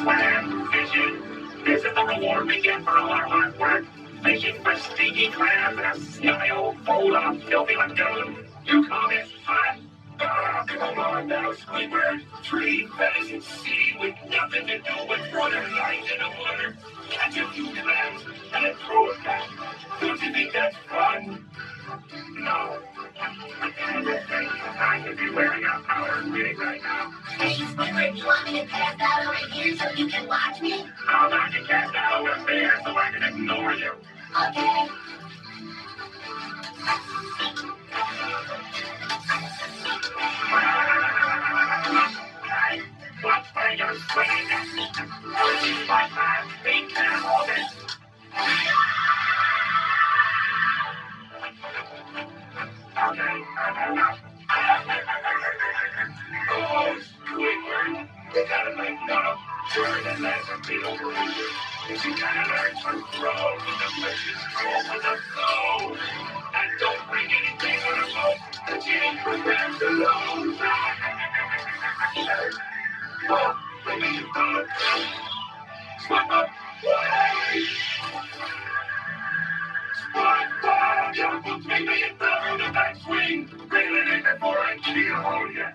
Clam fishing. This is the reward we get for all our hard work. Fishing for stinky clams in a snotty old bowl of filthy lagoon. You call this fun? Ah, come on now, Squidward. Tree bellies at sea with nothing to do but throw their lines in the water, catch a few clams, and then throw it back. Don't you think that's fun? No. I could be wearing a power wig right now. Hey, Squidward, you want me to pass out over here so you can watch me? How about you cast out over there so I can ignore you? Okay. Hey, what are you swinging at me? My feet can't hold it. Okay, enough. Oh, Squidward, you gotta make no turn and let them be over here. If you gotta learn to grow, the fish is cool with the flow. And don't bring anything on a boat. The genie programs alone. Oh, maybe you thought. Swim up. SpongeBob, jump with me, you throw the backswing. Reel it in before I keel you.